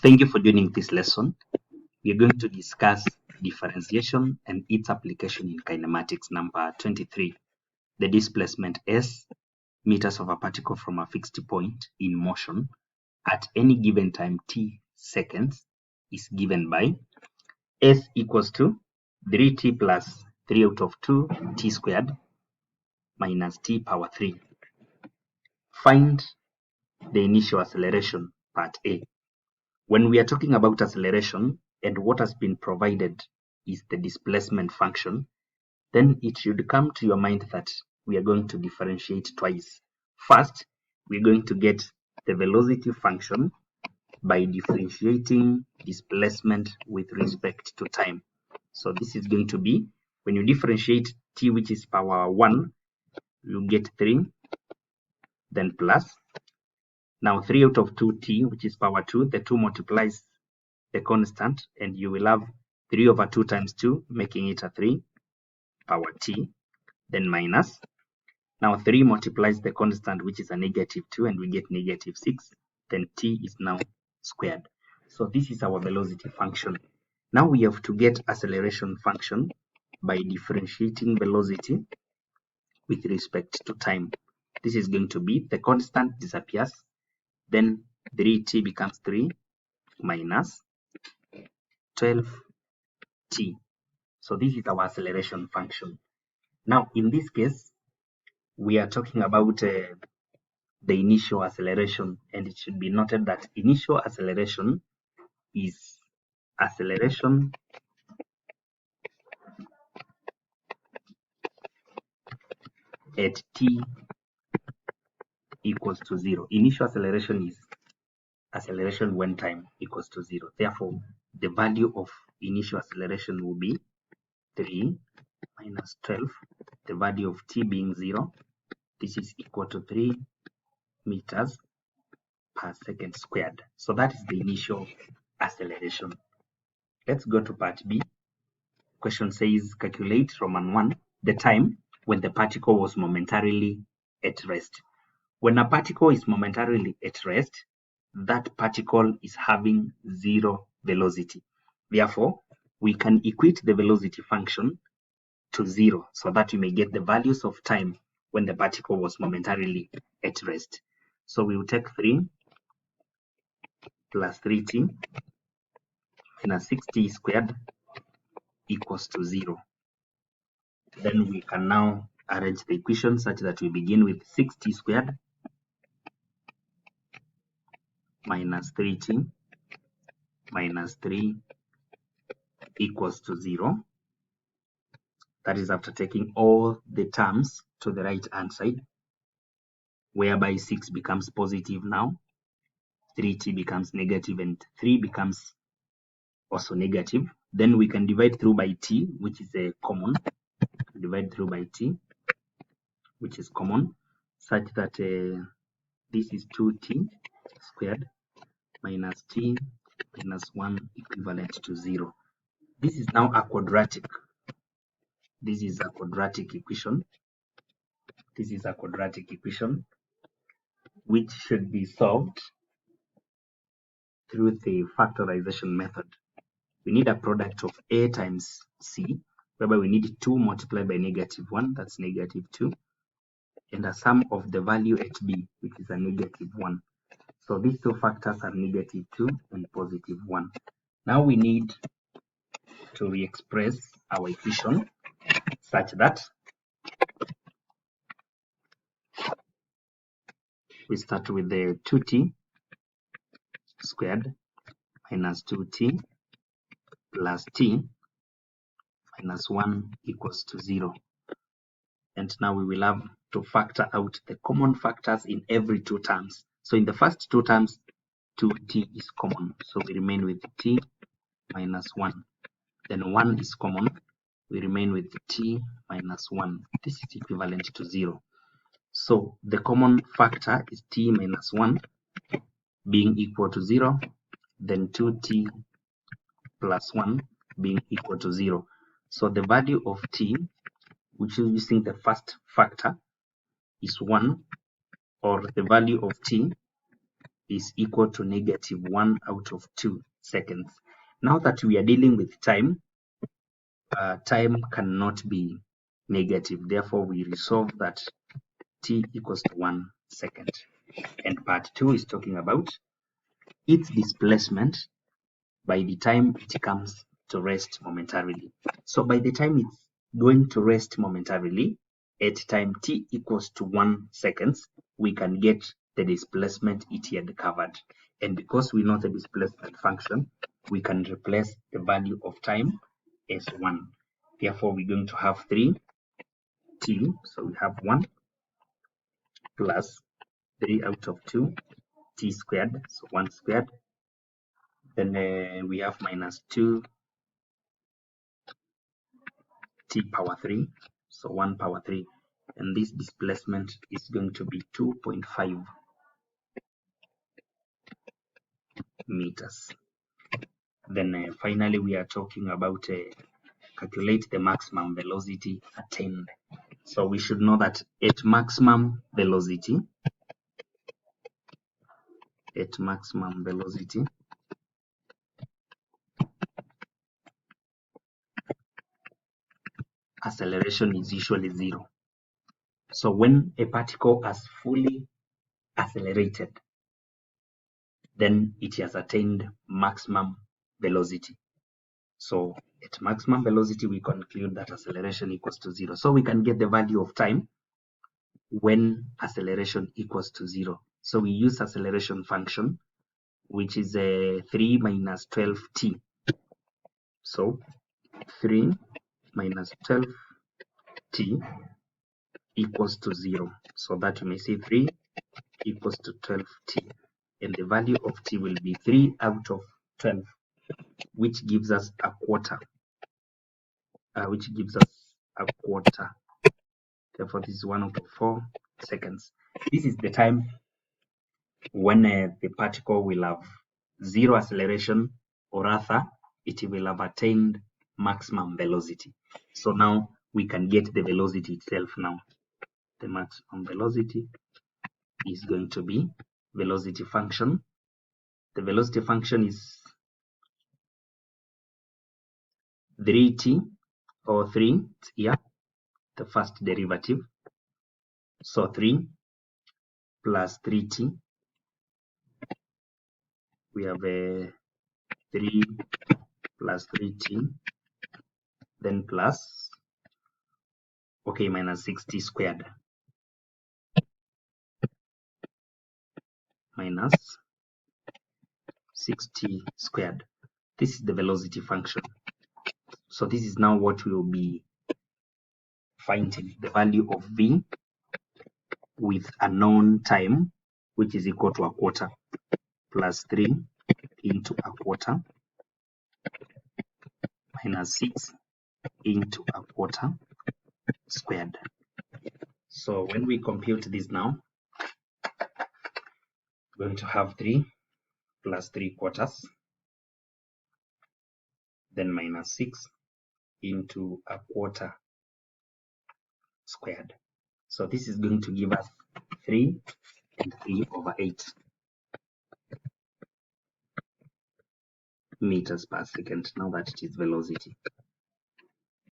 Thank you for joining this lesson. We are going to discuss differentiation and its application in kinematics. Number 23, the displacement S meters of a particle from a fixed point in motion at any given time t seconds is given by S equals to 3t plus 3 out of 2 t squared minus t power 3. Find the initial acceleration, part A. When we are talking about acceleration and what has been provided is the displacement function, then it should come to your mind that we are going to differentiate twice. First, we're going to get the velocity function by differentiating displacement with respect to time. So this is going to be, when you differentiate t, which is power 1, you get 3, then plus. Now 3 out of 2t, which is power 2, the 2 multiplies the constant, and you will have 3 over 2 times 2, making it a 3 power t, then minus. Now 3 multiplies the constant, which is a negative 2, and we get negative 6, then t is now squared. So this is our velocity function. Now we have to get acceleration function by differentiating velocity with respect to time. This is going to be, the constant disappears, then 3t becomes 3 minus 12t. So this is our acceleration function. Now in this case, we are talking about the initial acceleration, and it should be noted that initial acceleration is acceleration at t equals to 0. Initial acceleration is acceleration when time equals to 0. Therefore, the value of initial acceleration will be 3 minus 12, the value of t being 0. This is equal to 3 meters per second squared. So that is the initial acceleration. Let's go to part B. Question says, calculate Roman 1 the time when the particle was momentarily at rest. When a particle is momentarily at rest, that particle is having 0 velocity. Therefore, we can equate the velocity function to 0 so that we may get the values of time when the particle was momentarily at rest. So we will take 3 plus 3t minus 6t squared equals to 0. Then we can now arrange the equation such that we begin with 6t squared minus 3t minus 3 equals to 0. That is after taking all the terms to the right hand side, whereby 6 becomes positive now, 3t becomes negative, and 3 becomes also negative. Then we can divide through by t, which is a common. Divide through by t, which is common, such that this is 2t squared minus t minus 1 equivalent to 0. This is now a quadratic. This is a quadratic equation. This is a quadratic equation which should be solved through the factorization method. We need a product of a times c, whereby we need 2 multiplied by negative 1, that's negative 2, and a sum of the value at b, which is a negative 1. So these two factors are negative 2 and positive 1. Now we need to re-express our equation such that we start with the 2t squared minus 2t plus t minus 1 equals to 0. And now we will have to factor out the common factors in every two terms. So in the first two terms, 2t is common. So we remain with t minus 1. Then 1 is common. We remain with t minus 1. This is equivalent to 0. So the common factor is t minus 1 being equal to 0. Then 2t plus 1 being equal to 0. So the value of t, which is using the first factor, is 1, or the value of t is equal to -1 out of 2 seconds. Now that we are dealing with time, time cannot be negative. Therefore, we resolve that t equals to 1 second. And part 2 is talking about its displacement by the time it comes to rest momentarily. So by the time it's going to rest momentarily, at time t equals to 1 seconds, we can get the displacement it had covered. And because we know the displacement function, we can replace the value of time as 1. Therefore, we're going to have 3t, so we have 1 plus 3 out of 2, t squared, so 1 squared. Then we have minus 2 t power 3, so 1 power 3, and this displacement is going to be 2.5 meters. Then finally we are talking about calculate the maximum velocity attained. So we should know that at maximum velocity, acceleration is usually 0. So when a particle has fully accelerated, then it has attained maximum velocity. So at maximum velocity, we conclude that acceleration equals to 0. So we can get the value of time when acceleration equals to 0. So we use acceleration function, which is 3 minus 12t. So 3 minus 12t equals to 0. So that we may say 3 equals to 12t. And the value of t will be 3 out of 12, which gives us a quarter. Therefore, this is 1 out of 4 seconds. This is the time when the particle will have 0 acceleration, or rather, it will have attained maximum velocity. So now we can get the velocity itself now. The maximum velocity is going to be velocity function. The velocity function is 3t, or 3 here, the first derivative. So 3 plus 3t, we have a 3 plus 3t, then plus, okay, minus 6t squared, minus 6t squared. This is the velocity function. So this is now what we will be finding, the value of v with a known time, which is equal to a quarter, plus 3 into a quarter, minus 6 into a quarter squared. So when we compute this now, we're going to have 3 plus 3/4, then minus 6 into a quarter squared. So this is going to give us 3 and 3/8 meters per second, now that it is velocity.